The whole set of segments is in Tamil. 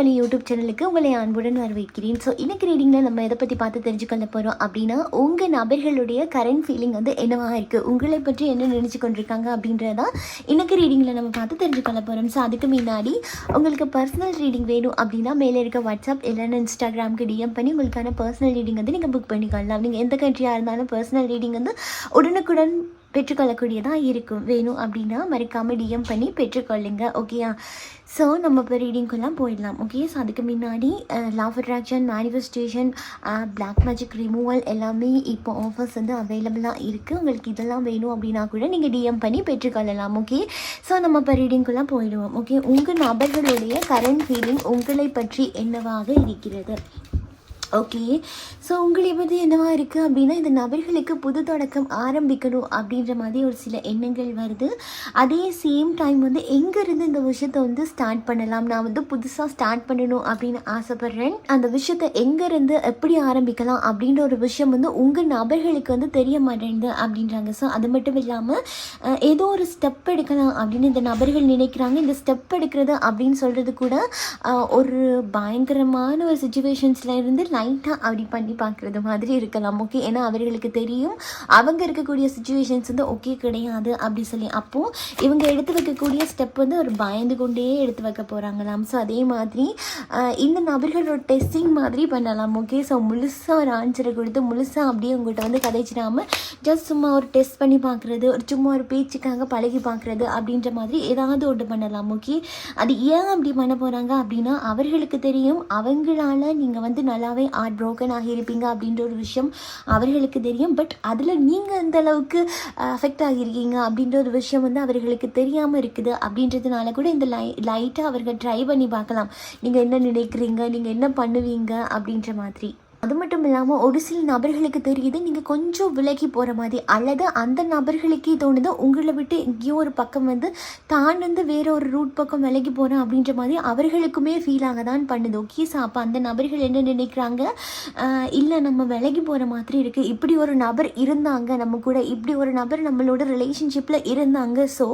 வழி யூடியூப் சேனலுக்கு உங்களை அன்புடன் வரவேற்கிறேன். ஸோ இன்னைக்கு ரீடிங்கில் நம்ம எதை பற்றி பார்த்து தெரிஞ்சுக்கொள்ள போகிறோம் அப்படின்னா, உங்கள் நபர்களுடைய கரண்ட் ஃபீலிங் வந்து என்னவாக இருக்குது, உங்களை பற்றி என்ன நினச்சி கொண்டிருக்காங்க அப்படின்றதான் இன்னைக்கு ரீடிங்கில் நம்ம பார்த்து தெரிஞ்சுக்கொள்ள போகிறோம். ஸோ அதுக்கு முன்னாடி உங்களுக்கு பர்சனல் ரீடிங் வேணும் அப்படின்னா மேலே இருக்க வாட்ஸ்அப் இல்லைன்னா இன்ஸ்டாகிராமுக்கு டிஎம் பண்ணி உங்களுக்கான பர்சனல் ரீடிங் வந்து நீங்கள் புக் பண்ணிக்கலாம். நீங்கள் எந்த கண்ட்ரியாக இருந்தாலும் பர்சனல் ரீடிங் வந்து உடனுக்குடன் பெற்றுக்கொள்ளக்கூடியதாக இருக்கும். வேணும் அப்படின்னா மறக்காமல் டிஎம் பண்ணி பெற்றுக்கொள்ளுங்க. ஓகேயா? ஸோ நம்ம இப்போ ரீடிங்கெல்லாம் போயிடலாம். ஓகே, ஸோ அதுக்கு முன்னாடி law of attraction, manifestation, black magic removal எல்லாமே இப்போ ஆஃபர்ஸ் வந்து அவைலபிளாக இருக்குது. உங்களுக்கு இதெல்லாம் வேணும் அப்படின்னா கூட நீங்கள் டிஎம் பண்ணி பெற்றுக்கொள்ளலாம். ஓகே, ஸோ நம்ம இப்போ ரீடிங்கெல்லாம் போயிடுவோம். ஓகே, உங்கள் நபர்களுடைய கரண்ட் ஃபீலிங் உங்களை பற்றி என்னவாக இருக்கிறது? ஓகே, ஸோ உங்களை பற்றி என்னவாக இருக்குது அப்படின்னா, இந்த நபர்களுக்கு புது தொடக்கம் ஆரம்பிக்கணும் அப்படின்ற மாதிரி ஒரு சில எண்ணங்கள் வருது. அதே சேம் டைம் வந்து எங்கேருந்து இந்த விஷயத்தை வந்து ஸ்டார்ட் பண்ணலாம், நான் வந்து புதுசாக ஸ்டார்ட் பண்ணணும் அப்படின்னு ஆசைப்பட்றேன், அந்த விஷயத்தை எங்கேருந்து எப்படி ஆரம்பிக்கலாம் அப்படின்ற ஒரு விஷயம் வந்து உங்கள் நபர்களுக்கு வந்து தெரிய மாட்டேங்குது அப்படின்றாங்க. ஸோ அது மட்டும் இல்லாமல் ஏதோ ஒரு ஸ்டெப் எடுக்கலாம் அப்படின்னு இந்த நபர்கள் நினைக்கிறாங்க. இந்த ஸ்டெப் எடுக்கிறது அப்படின்னு சொல்கிறது கூட ஒரு பயங்கரமான ஒரு சுச்சுவேஷன்ஸில் இருந்து லைட்டாக அப்படி பண்ணி பார்க்குறது மாதிரி இருக்கலாம். ஓகே, ஏன்னா அவர்களுக்கு தெரியும் அவங்க இருக்கக்கூடிய சுச்சுவேஷன்ஸ் வந்து ஓகே கிடையாது அப்படி சொல்லி. அப்போது இவங்க எடுத்து வைக்கக்கூடிய ஸ்டெப் வந்து ஒரு பயந்து கொண்டே எடுத்து வைக்க போகிறாங்களாம். ஸோ அதே மாதிரி இந்த நபர்களோட டெஸ்டிங் மாதிரி பண்ணலாம். ஓகே, ஸோ முழுசாக ஒரு ஆன்சரை கொடுத்து முழுசாக அப்படியே உங்கள்கிட்ட வந்து கதைச்சிடாமல் ஜஸ்ட் சும்மா ஒரு டெஸ்ட் பண்ணி பார்க்குறது, ஒரு சும்மா ஒரு பேச்சுக்காக பழகி பார்க்குறது அப்படின்ற மாதிரி ஏதாவது ஒன்று பண்ணலாம். ஓகே, அது ஏன் அப்படி பண்ண போகிறாங்க அப்படின்னா, அவர்களுக்கு தெரியும் அவங்களால நீங்கள் வந்து நல்லாவே ஹார்ட் ப்ரோக்கன் ஆகியிருப்பீங்க அப்படின்ற ஒரு விஷயம் அவர்களுக்கு தெரியும். பட் அதில் நீங்கள் எந்த அளவுக்கு அஃபெக்ட் ஆகியிருக்கீங்க அப்படின்ற ஒரு விஷயம் வந்து அவர்களுக்கு தெரியாமல் இருக்குது. அப்படின்றதுனால கூட இந்த லைட்டாக அவர்கள் ட்ரை பண்ணி பார்க்கலாம், நீங்கள் என்ன நினைக்கிறீங்க, நீங்கள் என்ன பண்ணுவீங்க அப்படின்ற மாதிரி. அது மட்டும் இல்லாமல் ஒரு சில நபர்களுக்கு தெரியுது நீங்கள் கொஞ்சம் விலகி போகிற மாதிரி, அல்லது அந்த நபர்களுக்கே தோணுது உங்களை விட்டு எங்கேயோ ஒரு பக்கம் வந்து தான் வந்து வேற ஒரு ரூட் பக்கம் விலகி போகிறேன் அப்படின்ற மாதிரி அவர்களுக்குமே ஃபீல் ஆக தான் பண்ணுது. ஓகே, ஸோ அப்போ அந்த நபர்கள் என்ன நினைக்கிறாங்க, இல்லை நம்ம விலகி போகிற மாதிரி இருக்குது, இப்படி ஒரு நபர் இருந்தாங்க நம்ம கூட, இப்படி ஒரு நபர் நம்மளோட ரிலேஷன்ஷிப்பில் இருந்தாங்க, ஸோ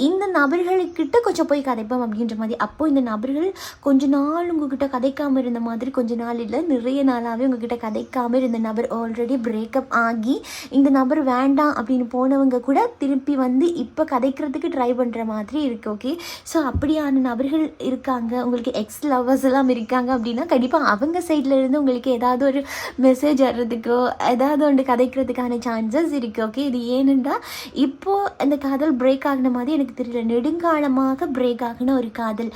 இந்த நபர்களுக்கிட்ட கொஞ்சம் போய் கதைப்போம் அப்படின்ற மாதிரி. அப்போது இந்த நபர்கள் கொஞ்ச நாள் உங்ககிட்ட கதைக்காமல் இருந்த மாதிரி, கொஞ்ச நாள் இல்லை நிறைய நாளாகவே உங்ககிட்ட கதைக்காமல் இருந்த நபர் ஆல்ரெடி பிரேக்கப் ஆகி இந்த நபர் வேண்டாம் அப்படின்னு போனவங்க கூட திருப்பி வந்து இப்போ கதைக்கிறதுக்கு ட்ரை பண்ணுற மாதிரி இருக்குது. ஓகே, ஸோ அப்படியான நபர்கள் இருக்காங்க. உங்களுக்கு எக்ஸ் லவ்வர்ஸ் எல்லாம் இருக்காங்க அப்படின்னா கண்டிப்பாக அவங்க சைடில் இருந்து உங்களுக்கு ஏதாவது ஒரு மெசேஜ் வர்றதுக்கோ ஏதாவது ஒன்று கதைக்கிறதுக்கான சான்சஸ் இருக்குது. ஓகே, இது ஏனென்றால் இப்போது அந்த காதல் பிரேக் ஆகின மாதிரி எனக்கு தெரியல, நெடுங்காலமாக பிரேக் ஆகின ஒரு காதல்,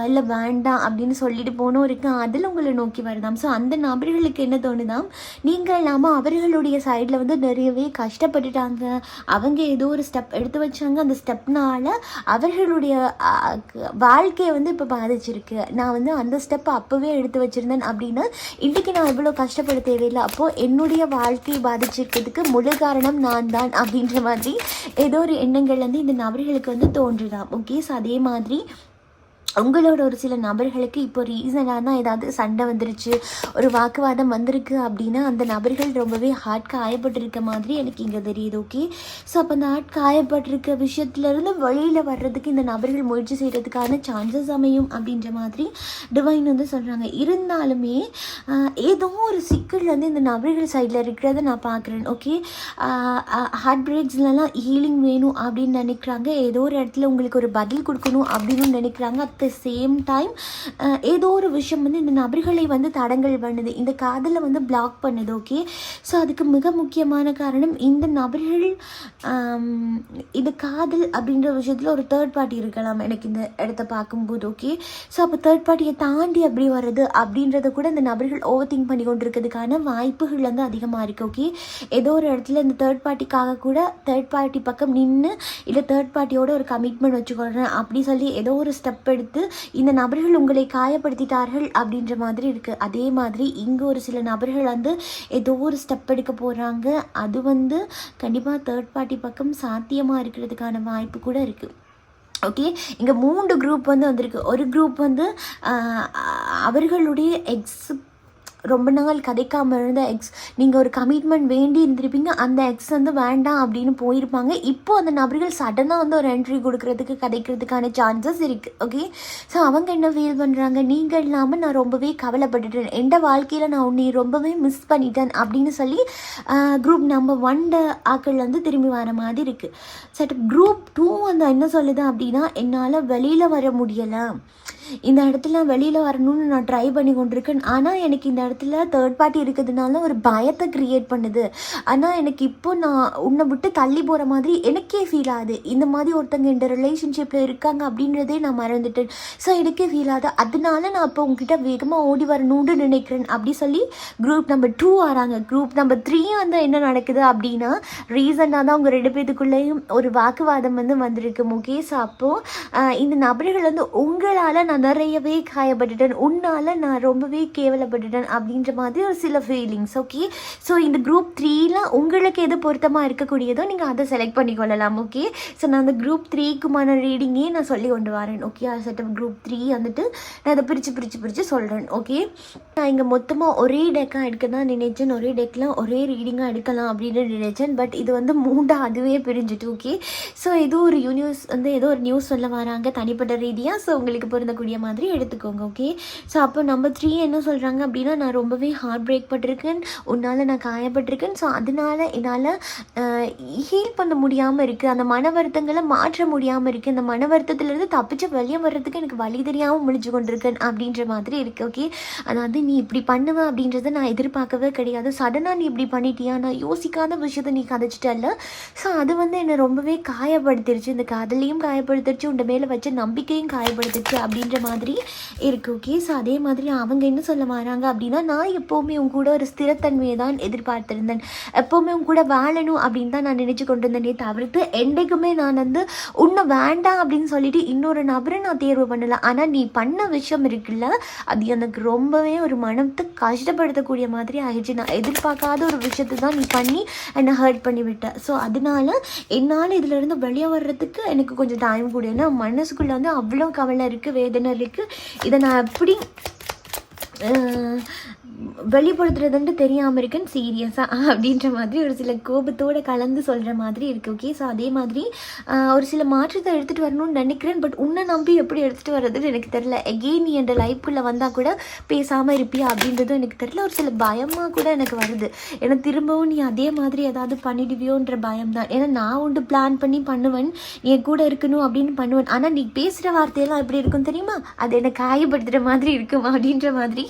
இல்லை வேண்டாம் அப்படின்னு சொல்லிட்டு போன ஒரு காதல் உங்களை நோக்கி வருதாம். ஸோ அந்த நபர்களுக்கு என்ன தோணுதாம், நீங்கள் இல்லாமல் அவர்களுடைய சைடில் வந்து நிறையவே கஷ்டப்பட்டுட்டாங்க, அவங்க ஏதோ ஒரு ஸ்டெப் எடுத்து வச்சாங்க, அந்த ஸ்டெப்னால் அவர்களுடைய வாழ்க்கையை வந்து இப்போ பாதிச்சிருக்கு. நான் வந்து அந்த ஸ்டெப்பை அப்போவே எடுத்து வச்சுருந்தேன் அப்படின்னா இன்றைக்கி நான் இவ்வளோ கஷ்டப்பட தேவையில்லை, அப்போது என்னுடைய வாழ்க்கையை பாதிச்சிருக்கிறதுக்கு முழு காரணம் நான் தான் அப்படின்ற மாதிரி ஏதோ ஒரு எண்ணங்கள் வந்து இந்த நபர்களுக்கு வந்து தோன்றுதாம். ஓகே, ஸோ அதே மாதிரி உங்களோட ஒரு சில நபர்களுக்கு இப்போ ரீசனாக தான் ஏதாவது சண்டை வந்துருச்சு, ஒரு வாக்குவாதம் வந்திருக்கு அப்படின்னா அந்த நபர்கள் ரொம்பவே ஹார்ட் காயப்பட்டிருக்க மாதிரி எனக்கு இங்கே தெரியுது. ஓகே, ஸோ அப்போ அந்த ஹார்ட் காயப்பட்டிருக்க விஷயத்துலேருந்து வெளியில் வர்றதுக்கு இந்த நபர்கள் முயற்சி செய்கிறதுக்கான சான்சஸ் அமையும் அப்படின்ற மாதிரி டிவைன் வந்து சொல்கிறாங்க. இருந்தாலுமே ஏதோ ஒரு சிக்கல் வந்து இந்த நபர்கள் சைடில் இருக்கிறத நான் பார்க்குறேன். ஓகே, ஹார்ட் பிரேக்ஸ்லாம் ஹீலிங் வேணும் அப்படின்னு நினைக்கிறாங்க, ஏதோ ஒரு இடத்துல உங்களுக்கு ஒரு பதில் கொடுக்கணும் அப்படின்னு நினைக்கிறாங்க. அட் த சேம் டைம் ஏதோ ஒரு விஷயம் வந்து இந்த நபர்களை வந்து தடங்கல் பண்ணுது, இந்த காதலை வந்து பிளாக் பண்ணுது. ஓகே, ஸோ அதுக்கு மிக முக்கியமான காரணம் இந்த நபர்கள் இது காதல் அப்படின்ற விஷயத்தில் ஒரு தேர்ட் பார்ட்டி இருக்கலாம் எனக்கு இந்த இடத்த பார்க்கும்போது. ஓகே, ஸோ அப்போ தேர்ட் பார்ட்டியை தாண்டி அப்படி வர்றது அப்படின்றத கூட இந்த நபர்கள் ஓவர் திங்க் பண்ணி கொண்டு இருக்கிறதுக்கான வாய்ப்புகள் வந்து அதிகமாக இருக்குது. ஓகே, ஏதோ ஒரு இடத்துல இந்த தேர்ட் பார்ட்டிக்காக கூட தேர்ட் பார்ட்டி பக்கம் நின்று இல்லை தேர்ட் பார்ட்டியோட ஒரு கமிட்மெண்ட் வச்சுக்கொள்கிறேன் அப்படி சொல்லி ஏதோ ஒரு ஸ்டெப் எடுத்து இந்த நபர்கள் உங்களை காயப்படுத்திட்டார்கள் அப்படின்ற மாதிரி இருக்குது. அதே மாதிரி இங்கே ஒரு சில நபர்கள் வந்து ஏதோ ஒரு ஸ்டெப் எடுக்க போகிறாங்க, அது வந்து கண்டிப்பாக தேர்ட் பார்ட்டி பக்கம் சாத்தியமாக இருக்கிறதுக்கான வாய்ப்பு கூட இருக்குது. ஓகே, இங்கே 3 குரூப் வந்து வந்திருக்கு. ஒரு குரூப் வந்து அவர்களுடைய ரொம்ப நாள் கதைக்காமல் இருந்த எக்ஸ், நீங்கள் ஒரு கமிட்மெண்ட் வேண்டி இருந்திருப்பீங்க, அந்த எக்ஸ் வந்து வேண்டாம் அப்படின்னு போயிருப்பாங்க. இப்போது அந்த நபர்கள் சடனாக வந்து ஒரு என்ட்ரி கொடுக்கறதுக்கு கதைக்கிறதுக்கான சான்சஸ் இருக்குது. ஓகே, ஸோ அவங்க என்ன ஃபீல் பண்ணுறாங்க, நீங்கள் இல்லாமல் நான் ரொம்பவே கவலைப்பட்டுட்டேன், எந்த வாழ்க்கையில் நான் உன்னை ரொம்பவே மிஸ் பண்ணிட்டேன் அப்படின்னு சொல்லி குரூப் நம்பர் 1 ஆக்கள் வந்து திரும்பி வர மாதிரி இருக்குது. சரி, குரூப் 2 வந்து என்ன சொல்லுது அப்படின்னா, என்னால் வெளியில் வர முடியலை, இந்த இடத்துல வெளியில் வரணும்னு நான் ட்ரை பண்ணி கொண்டிருக்கேன், ஆனால் எனக்கு இந்த இடத்துல தேர்ட் பார்ட்டி இருக்கிறதுனால ஒரு பயத்தை க்ரியேட் பண்ணுது, ஆனால் எனக்கு இப்போ நான் உன்னை விட்டு தள்ளி போகிற மாதிரி எனக்கே ஃபீல் ஆகுது, இந்த மாதிரி ஒருத்தங்க இந்த ரிலேஷன்ஷிப்பில் இருக்காங்க அப்படின்றதே நான் மறந்துட்டேன், ஸோ எனக்கே ஃபீல் ஆகுது, அதனால நான் இப்போ உங்ககிட்ட வேகமாக ஓடி வரணும்னு நினைக்கிறேன் அப்படி சொல்லி குரூப் நம்பர் 2 வராங்க. குரூப் நம்பர் 3 வந்து என்ன நடக்குது அப்படின்னா, ரீசனாக தான் அவங்க 2 பேத்துக்குள்ளேயும் ஒரு வாக்குவாதம் வந்து வந்திருக்கு. முகேஷ், அப்போது இந்த நபர்கள் வந்து உங்களால் நான் நிறையவே காயப்பட்டுட்டேன், உன்னால் நான் ரொம்பவே கேவலப்பட்டுட்டேன் அப்படின்ற மாதிரி ஒரு சில ஃபீலிங்ஸ். ஓகே, ஸோ இந்த குரூப் 3ல உங்களுக்கு எது பொருத்தமாக இருக்கக்கூடியதோ நீங்கள் அதை செலக்ட் பண்ணிக்கொள்ளலாம். ஓகே, ஸோ நான் அந்த குரூப் 3க்குமான ரீடிங்கே நான் சொல்லி கொண்டு வரேன். ஓகே, செட்டப் குரூப் 3 வந்துட்டு நான் அதை பிரித்து சொல்கிறேன். ஓகே, நான் இங்கே மொத்தமாக ஒரே டெக்காக எடுக்க தான் நினைச்சேன், ஒரே டெக்கில் ஒரே ரீடிங்காக எடுக்கலாம் அப்படின்னு நினைச்சேன், பட் இது வந்து 3 அதுவே பிரிஞ்சுட்டு. ஓகே, ஸோ ஏதோ ஒரு ஏதோ ஒரு நியூஸ் சொல்ல வராங்க தனிப்பட்ட ரீதியாக, ஸோ உங்களுக்கு பொருந்தக்கூடிய மாதிரி எடுத்துக்கோங்க. ஓகே, ஸோ அப்போ நம்பர் 3 என்ன சொல்கிறாங்க அப்படின்னா, நான் ரொம்பவே ஹார்ட் பிரேக் பட்டிருக்கேன், உன்னால் நான் காயப்பட்டிருக்கேன், ஸோ அதனால் என்னால் ஹீல் பண்ண முடியாமல் இருக்குது, அந்த மன வருத்தங்களை மாற்ற முடியாமல் இருக்குது, அந்த மன வருத்தத்துலேருந்து தப்பிச்சு வெளியே வர்றதுக்கு எனக்கு வழி தெரியாமல் முழிச்சு கொண்டிருக்கேன் அப்படின்ற மாதிரி இருக்குது. ஓகே, அதாவது நீ இப்படி பண்ணுவேன் அப்படின்றத நான் எதிர்பார்க்கவே கிடையாது, சடனாக நீ இப்படி பண்ணிட்டியா, நான் யோசிக்காத விஷயத்த நீ கதைச்சிட்டல்ல, ஸோ அது வந்து என்னை ரொம்பவே காயப்படுத்திருச்சு, இந்த காதலையும் காயப்படுத்திருச்சு, உண்ட மேலே வச்ச நம்பிக்கையும் காயப்படுத்திருச்சு அப்படின்ற மாதிரி இருக்குது. ஓகே, ஸோ அதே மாதிரி அவங்க என்ன சொல்ல வராங்க அப்படின்னா, நான் எப்போவுமே உங்க கூட ஒரு ஸ்திரத்தன்மையை தான் எதிர்பார்த்திருந்தேன், எப்போவுமே உங்க கூட வாழணும் அப்படின்னு தான் நான் நினச்சி கொண்டு இருந்தேனே தவிர்த்து என்றைக்குமே நான் வந்து உன்னை வேண்டாம் அப்படின்னு சொல்லிட்டு இன்னொரு நபரை நான் தேர்வு பண்ணலை, ஆனால் நீ பண்ண விஷயம் இருக்குல்ல, அது எனக்கு ரொம்பவே ஒரு மனத்தை கஷ்டப்படுத்தக்கூடிய மாதிரி ஆயிடுச்சு, நான் எதிர்பார்க்காத ஒரு விஷயத்தை தான் நீ பண்ணி என்னை ஹர்ட் பண்ணி விட்ட, ஸோ அதனால என்னால் இதிலேருந்து வெளியே வர்றதுக்கு எனக்கு கொஞ்சம் டைம் கூட, ஏன்னா மனசுக்குள்ளே வந்து அவ்வளோ கவலை இருக்குது, வேதனை இருக்குது, இதை நான் எப்படி வெளிப்படுத்துறதுன்ட்டு தெரியாமல் இருக்கேன் சீரியஸாக அப்படின்ற மாதிரி ஒரு சில கோபத்தோடு கலந்து சொல்கிற மாதிரி இருக்குது. ஓகே, ஸோ அதே மாதிரி ஒரு சில மாற்றத்தை எடுத்துகிட்டு வரணும்னு நினைக்கிறேன், பட் உன்னை நம்பி எப்படி எடுத்துகிட்டு வர்றதுன்னு எனக்கு தெரில, எகெயின் நீ என் லைஃப்குள்ளே வந்தால் கூட பேசாமல் இருப்பியா அப்படின்றதும் எனக்கு தெரில, ஒரு சில பயமாக கூட எனக்கு வருது, ஏன்னா திரும்பவும் நீ அதே மாதிரி ஏதாவது பண்ணிடுவியோன்ற பயம் தான், ஏன்னா நான் ஒன்று பிளான் பண்ணி பண்ணுவேன், நீ என் கூட இருக்கணும் அப்படின்னு பண்ணுவேன், ஆனால் நீ பேசுகிற வார்த்தையெல்லாம் எப்படி இருக்கும் தெரியுமா, அது என்னை காயப்படுத்துகிற மாதிரி இருக்கும் அப்படின்ற மாதிரி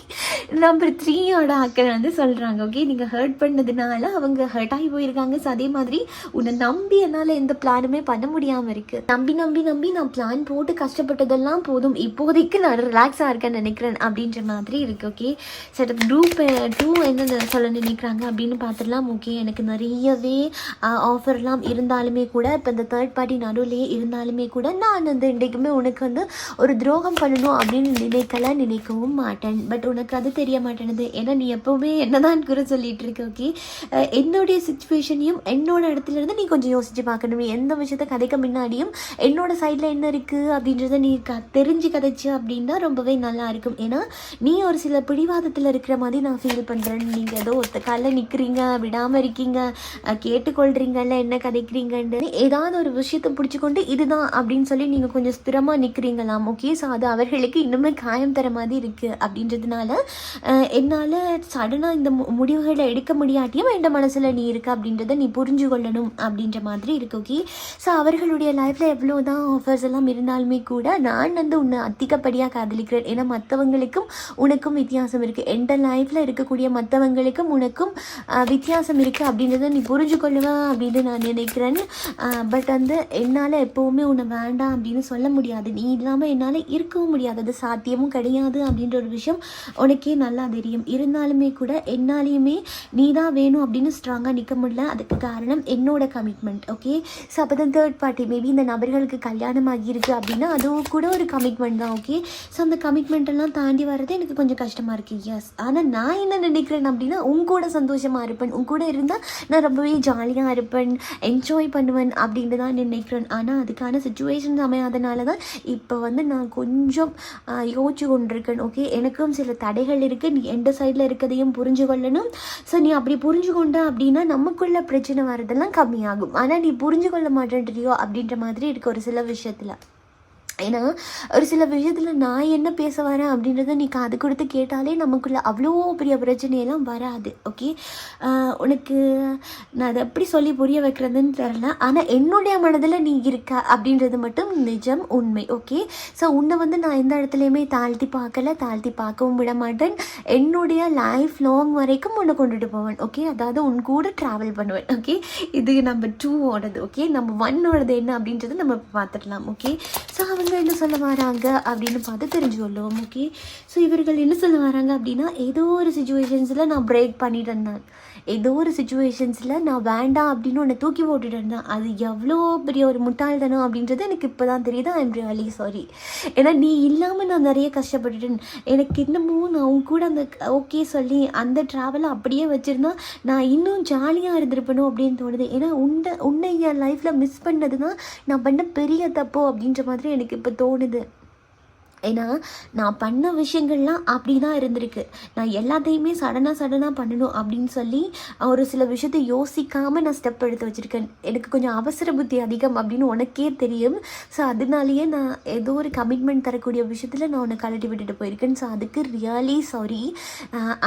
நம்பர் 3யோட ஆக்கள் வந்து சொல்கிறாங்க. ஓகே, நீங்கள் ஹர்ட் பண்ணதுனால அவங்க ஹர்ட் ஆகி போயிருக்காங்க, ஸோ அதே மாதிரி உன்னை நம்பி என்னால் எந்த பிளானுமே பண்ண முடியாமல் இருக்குது, நம்பி நான் பிளான் போட்டு கஷ்டப்பட்டதெல்லாம் போதும், இப்போதைக்கு நான் ரிலாக்ஸாக இருக்கேன்னு நினைக்கிறேன் அப்படின்ற மாதிரி இருக்குது. ஓகே, சரி, குரூப் 2 என்ன சொல்ல நினைக்கிறாங்க அப்படின்னு பார்த்துடலாம். ஓகே, எனக்கு நிறையவே ஆஃபர்லாம் இருந்தாலுமே கூட, இப்போ இந்த தேர்ட் பார்ட்டி நடுவுலேயே இருந்தாலுமே கூட, நான் வந்து இன்றைக்குமே உனக்கு வந்து ஒரு துரோகம் பண்ணணும் அப்படின்னு நினைக்கவும் மாட்டேன், பட் உனக்கு அது தெரிய மாட்டேனுது, ஏன்னா நீ எப்போவுமே என்னதான் குறை சொல்லிட்டு இருக்க. ஓகே, என்னுடைய சுச்சுவேஷனையும் என்னோட இடத்துல இருந்து நீ கொஞ்சம் யோசிச்சு பார்க்கணும், எந்த விஷயத்த கதைக்க முன்னாடியும் என்னோட சைடில் என்ன இருக்குது அப்படின்றத நீ தெரிஞ்சு கதைச்சு அப்படின்னா ரொம்பவே நல்லா இருக்கும், ஏன்னா நீ ஒரு சில பிடிவாதத்தில் இருக்கிற மாதிரி நான் ஃபீல் பண்ணுறேன், நீங்கள் ஏதோ ஒருத்த காலில் நிற்கிறீங்க, விடாமல் இருக்கீங்க, கேட்டுக்கொள்கிறீங்கல்ல என்ன கதைக்கிறீங்கன்னு, ஏதாவது ஒரு விஷயத்தை பிடிச்சிக்கொண்டு இதுதான் அப்படின்னு சொல்லி நீங்கள் கொஞ்சம் ஸ்திரமாக நிற்கிறீங்களாம். ஓகே, ஸோ அது அவர்களுக்கு இன்னுமே காயம் தர மாதிரி இருக்குது அப்படின்றதுனால என்னால் சடனாக இந்த முடிவுகளை எடுக்க முடியாட்டியும் என் மனசில் நீ இருக்க அப்படின்றத நீ புரிஞ்சு கொள்ளணும் அப்படின்ற மாதிரி இருக்கு. ஓகே, ஸோ அவர்களுடைய லைஃப்பில் எவ்வளோ தான் ஆஃபர்ஸ் எல்லாம் இருந்தாலுமே கூட நான் வந்து உன்னை அதிகப்படியாக காதலிக்கிறேன், ஏன்னா மற்றவங்களுக்கும் உனக்கும் வித்தியாசம் இருக்குது, என் லைஃப்பில் இருக்கக்கூடிய மற்றவங்களுக்கும் உனக்கும் வித்தியாசம் இருக்குது அப்படின்றத நீ புரிஞ்சு கொள்ளுவேன் அப்படின்னு நான் நினைக்கிறேன், பட் வந்து என்னால் எப்போவுமே உன்னை வேண்டாம் அப்படின்னு சொல்ல முடியாது, நீ இல்லாமல் என்னால் இருக்கவும் முடியாது, அது சாத்தியமும் கிடையாது அப்படின்ற ஒரு விஷயம் உனக்கே நல்லா தெரியும், இருந்தாலுமே கூட என்னாலையுமே நீ தான் வேணும் அப்படின்னு ஸ்ட்ராங்காக நிற்க முடியல, அதுக்கு காரணம் என்னோட கமிட்மெண்ட். ஓகே, ஸோ அப்போ தான் தேர்ட் பார்ட்டி மேபி இந்த நபர்களுக்கு கல்யாணம் ஆகியிருக்கு அப்படின்னா அதுவும் கூட ஒரு கமிட்மெண்ட் தான். ஓகே, ஸோ அந்த கமிட்மெண்ட் எல்லாம் தாண்டி வர்றது எனக்கு கொஞ்சம் கஷ்டமாக இருக்குது. எஸ், ஆனால் நான் என்ன நினைக்கிறேன் அப்படின்னா, உங்க கூட சந்தோஷமாக இருப்பேன், உங்க கூட இருந்தால் நான் ரொம்பவே ஜாலியாக இருப்பேன், என்ஜாய் பண்ணுவேன் அப்படின்னு தான் நினைக்கிறேன், ஆனால் அதுக்கான சுச்சுவேஷன் அமையாதனால தான் இப்போ வந்து நான் கொஞ்சம் யோசிச்சு கொண்டிருக்கேன். ஓகே, எனக்கும் சில தடைகள் இருக்குது, நீ எந்த சைடில் இருக்கதையும் புரிஞ்சு கொள்ளணும். ஸோ நீ அப்படி புரிஞ்சு கொண்ட அப்படின்னா நமக்குள்ள பிரச்சனை வரதெல்லாம் கம்மியாகும். ஆனால் நீ புரிஞ்சு கொள்ள மாட்டேன்றியோ அப்படின்ற மாதிரி இருக்குது ஒரு சில விஷயத்தில். ஏன்னா ஒரு சில விஷயத்தில் நான் என்ன பேச வரேன் அப்படின்றத நீ காது கொடுத்து கேட்டாலே நமக்குள்ள அவ்வளோ பெரிய பிரச்சனையெல்லாம் வராது. ஓகே, உனக்கு நான் அதை எப்படி சொல்லி புரிய வைக்கிறதுன்னு தெரில. ஆனால் என்னுடைய மனதில் நீ இருக்க அப்படின்றது மட்டும் நிஜம், உண்மை. ஓகே, ஸோ உன்னை வந்து நான் எந்த இடத்துலையுமே தாழ்த்தி பார்க்கவும் விட மாட்டேன். என்னுடைய லைஃப் லாங் வரைக்கும் உன்னை கொண்டுட்டு போவேன். ஓகே, அதாவது உன் கூட ட்ராவல் பண்ணுவேன். ஓகே, இது நம்பர் 2ஓடது. ஓகே, நம்பர் 1ஓடது என்ன அப்படின்றது நம்ம பார்த்துடலாம். ஓகே, ஸோ அவங்க என்ன சொல்ல வராங்க அப்படின்னு பார்த்து தெரிஞ்சுக்கொள்ளுவோம். ஓகே, ஸோ இவர்கள் என்ன சொல்ல வராங்க அப்படின்னா, ஏதோ ஒரு சுச்சுவேஷன்ஸில் நான் பிரேக் பண்ணிட்டேன், ஏதோ ஒரு சுச்சுவேஷன்ஸில் நான் வேண்டாம் அப்படின்னு உன்னை தூக்கி போட்டுட்டேன். அது எவ்வளோ பெரிய ஒரு முட்டாள்தனம் அப்படின்றது எனக்கு இப்போ தான் தெரியுது. I am really sorry. ஏன்னா நீ இல்லாமல் நான் நிறைய கஷ்டப்பட்டுட்டேன். எனக்கு இன்னமும் நான் உன் கூட அந்த ஓகே சொல்லி அந்த ட்ராவலை அப்படியே வச்சுருந்தா நான் இன்னும் ஜாலியாக இருந்திருப்பணும் அப்படின்னு தோணுது. ஏன்னா உன்னை என் லைஃப்பில் மிஸ் பண்ணது தான் நான் பண்ண பெரிய தப்போ அப்படின்ற மாதிரி எனக்கு இப்போ தோணுது. ஏன்னா நான் பண்ண விஷயங்கள்லாம் அப்படி தான் இருந்திருக்கு. நான் எல்லாத்தையுமே சடனாக பண்ணணும் அப்படின்னு சொல்லி ஒரு சில விஷயத்தை யோசிக்காமல் நான் ஸ்டெப் எடுத்து வச்சுருக்கேன். எனக்கு கொஞ்சம் அவசர புத்தி அதிகம் அப்படின்னு உனக்கே தெரியும். ஸோ அதனாலேயே நான் ஏதோ ஒரு கமிட்மெண்ட் தரக்கூடிய விஷயத்தில் நான் உன்னை கழட்டி விட்டுட்டு போயிருக்கேன். ஸோ அதுக்கு ரியலி சாரி.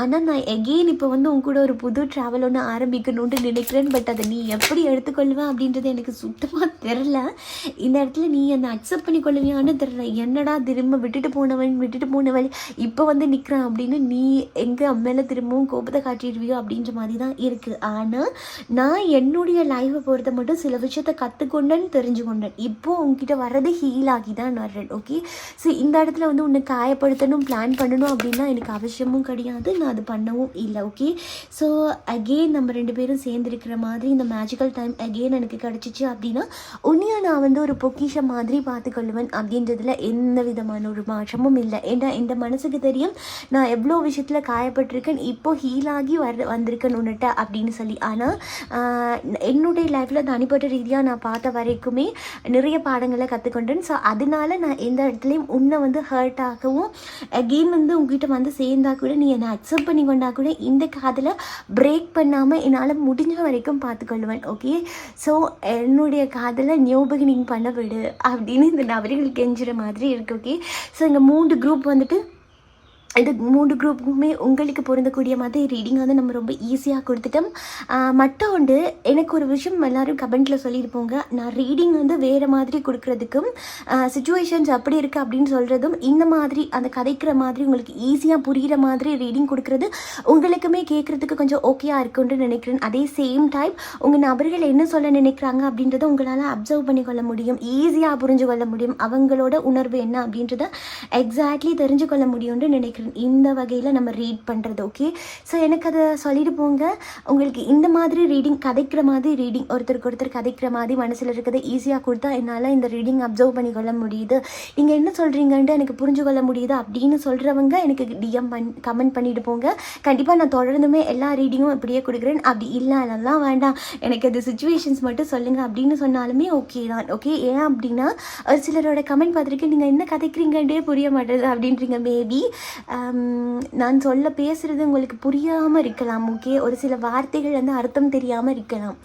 ஆனால் நான் எகெயின் இப்போ வந்து உன் கூட ஒரு புது ட்ராவல் ஒன்று ஆரம்பிக்கணுன்ட்டு நினைக்கிறேன். பட் அதை நீ எப்படி எடுத்துக்கொள்வேன் அப்படின்றது எனக்கு சுத்தமாக தெரில. இந்த இடத்துல நீ என்னை அக்செப்ட் பண்ணிக்கொள்ளுவியான்னு தெரில. என்னடா திரும்ப விட்டுட்டு போனவள் இப்போ வந்து நிற்கிறான் அப்படின்னு நீ எங்கள் அம்மையில திரும்பவும் கோபத்தை காட்டிடுவியோ அப்படின்ற மாதிரி தான் இருக்குது. ஆனால் நான் என்னுடைய லைஃப்பை பொறுத்த மட்டும் சில விஷயத்தை கற்றுக்கொண்டேன்னு தெரிஞ்சுக்கொண்டேன். இப்போது உங்ககிட்ட வர்றது ஹீல் ஆகி தான் வர்றேன். ஓகே, ஸோ இந்த இடத்துல வந்து உன்னை காயப்படுத்தணும் பிளான் பண்ணணும் அப்படின்னா எனக்கு அவசியமும் கிடையாது, நான் அது பண்ணவும் இல்லை. ஓகே, ஸோ அகெயின் நம்ம 2 பேரும் சேர்ந்துருக்கிற மாதிரி இந்த மேஜிக்கல் டைம் அகெயின் எனக்கு கிடச்சிச்சு அப்படின்னா உன்னையும் நான் வந்து ஒரு பொக்கிஷம் மாதிரி பார்த்துக்கொள்ளுவேன் அப்படின்றதுல எந்த விதமான ஒரு மாற்றமும் இல்லை. ஏன்னா இந்த மனசுக்கு தெரியும் நான் எவ்வளோ விஷயத்தில் காயப்பட்டிருக்கேன், இப்போ ஹீலாகி வந்திருக்கேன் உன்னிட்ட அப்படின்னு சொல்லி. ஆனால் என்னுடைய லைஃப்பில் தனிப்பட்ட ரீதியாக நான் பார்த்த வரைக்குமே நிறைய பாடங்களை கற்றுக்கொண்டேன். ஸோ அதனால நான் எந்த இடத்துலையும் உன்னை வந்து ஹர்ட் ஆகவும் அகெயின் வந்து உங்ககிட்ட வந்து சேர்ந்தா கூட நீ என்னை அக்செப்ட் பண்ணி கொண்டா கூட இந்த காதில் பிரேக் பண்ணாமல் என்னால் முடிஞ்ச வரைக்கும் பார்த்துக்கொள்வேன். ஓகே, ஸோ என்னுடைய காதில் நியூ பிகினிங் பண்ண விடு அப்படின்னு இந்த நபர்கள் கெஞ்சுற மாதிரி இருக்கு. ஓகே, ஸோ இங்கே 3 குரூப் வந்துட்டு இது 3 குரூப்புக்குமே உங்களுக்கு பொருந்தக்கூடிய மாதிரி ரீடிங் வந்து நம்ம ரொம்ப ஈஸியாக கொடுத்துட்டோம். மட்டும் உண்டு எனக்கு ஒரு விஷயம் எல்லோரும் கமெண்ட்டில் சொல்லியிருப்போங்க. நான் ரீடிங் வந்து வேறு மாதிரி கொடுக்குறதுக்கும் சுச்சுவேஷன்ஸ் அப்படி இருக்குது அப்படின்னு சொல்கிறதும் இந்த மாதிரி அந்த கதைக்கிற மாதிரி உங்களுக்கு ஈஸியாக புரிகிற மாதிரி ரீடிங் கொடுக்குறது உங்களுக்குமே கேட்குறதுக்கு கொஞ்சம் ஓகேயாக இருக்குன்னு நினைக்கிறேன். அதே சேம் டைம் உங்கள் நபர்கள் என்ன சொல்ல நினைக்கிறாங்க அப்படின்றத உங்களால் அப்சர்வ் பண்ணிக்கொள்ள முடியும், ஈஸியாக புரிஞ்சு கொள்ள முடியும், அவங்களோட உணர்வு என்ன அப்படின்றத எக்ஸாக்ட்லி தெரிஞ்சு கொள்ள முடியும்னு நினைக்கிறேன் இந்த வகையில் நம்ம ரீட் பண்ணுறது. ஓகே, ஸோ எனக்கு அதை சொல்லிட்டு போங்க. உங்களுக்கு இந்த மாதிரி ரீடிங் கதைக்கிற மாதிரி ரீடிங் ஒருத்தருக்கு ஒருத்தர் கதைக்கிற மாதிரி மனசில் இருக்கிறத ஈஸியாக கொடுத்தா என்னால் இந்த ரீடிங் அப்சர்வ் பண்ணிக்கொள்ள முடியுது, நீங்கள் என்ன சொல்கிறீங்கன்ட்டு எனக்கு புரிஞ்சு கொள்ள முடியுது அப்படின்னு சொல்கிறவங்க எனக்கு டிஎம் கமெண்ட் பண்ணிட்டு போங்க. கண்டிப்பாக நான் தொடர்ந்துமே எல்லா ரீடிங்கும் இப்படியே கொடுக்குறேன். அப்படி இல்லை அதெல்லாம் வேண்டாம் எனக்கு அது சுச்சுவேஷன்ஸ் மட்டும் சொல்லுங்கள் அப்படின்னு சொன்னாலுமே ஓகே தான். ஓகே, ஏன் அப்படின்னா ஒரு சிலரோட கமெண்ட் பார்த்துருக்கு நீங்கள் என்ன கதைக்கிறீங்கன்றே புரிய மாட்டேது அப்படின்றீங்க. மேபி நான் பேசுகிறது உங்களுக்கு புரியாமல் இருக்கலாம். ஓகே, ஒரு சில வார்த்தைகள் வந்து அர்த்தம் தெரியாமல் இருக்கலாம்.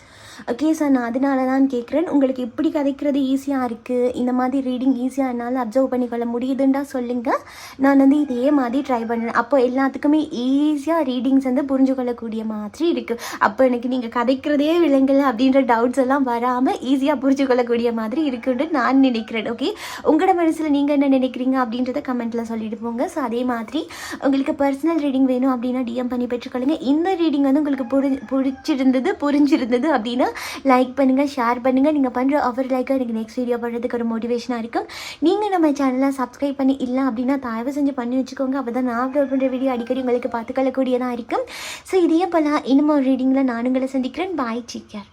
ஓகே சார், நான் அதனால தான் கேட்குறேன். உங்களுக்கு இப்படி கதைக்கிறது ஈஸியாக இருக்குது, இந்த மாதிரி ரீடிங் ஈஸியாக என்னால் அப்சர்வ் பண்ணிக்கொள்ள முடியுதுன்றா சொல்லுங்கள். நான் வந்து இதே மாதிரி ட்ரை பண்ணுறேன். அப்போ எல்லாத்துக்குமே ஈஸியாக ரீடிங்ஸ் வந்து புரிஞ்சு கொள்ளக்கூடிய மாதிரி இருக்குது. அப்போ எனக்கு நீங்கள் கதைக்கிறதே விலங்கலை அப்படின்ற டவுட்ஸ் எல்லாம் வராமல் ஈஸியாக புரிஞ்சு கொள்ளக்கூடிய மாதிரி இருக்குன்னு நான் நினைக்கிறேன். ஓகே, உங்களோட மனசில் நீங்கள் என்ன நினைக்கிறீங்க அப்படின்றத கமெண்ட்டில் சொல்லிட்டு போங்க. ஸோ அதே மாதிரி உங்களுக்கு பர்சனல் ரீடிங் வேணும் அப்படின்னா டிஎம் பண்ணி பெற்றுக்கொள்ளுங்க. இந்த ரீடிங் வந்து உங்களுக்கு புரிஞ்சிருந்தது அப்படின்னா லைக் பண்ணுங்கள், ஷேர் பண்ணுங்கள். நீங்கள் பண்ணுற ஒவ்வொரு லைக்காக எனக்கு நெக்ஸ்ட் வீடியோ பண்ணுறதுக்கு ஒரு மோட்டிவேஷனாக இருக்கும். நீங்கள் நம்ம சேனலை சப்ஸ்கிரைப் பண்ணி இல்லை அப்படின்னா தயவு செஞ்சு பண்ணி வச்சுக்கோங்க. அப்போ தான் நான் அப்லோட் பண்ணுற வீடியோ அடிக்கடி உங்களுக்கு பார்த்துக்கொள்ளக்கூடியதாக இருக்கும். ஸோ இதே போல் இன்னும் ஒரு ரீடிங்கில் நான் உங்களை சந்திக்கிறேன். பாய், டேக் கேர்.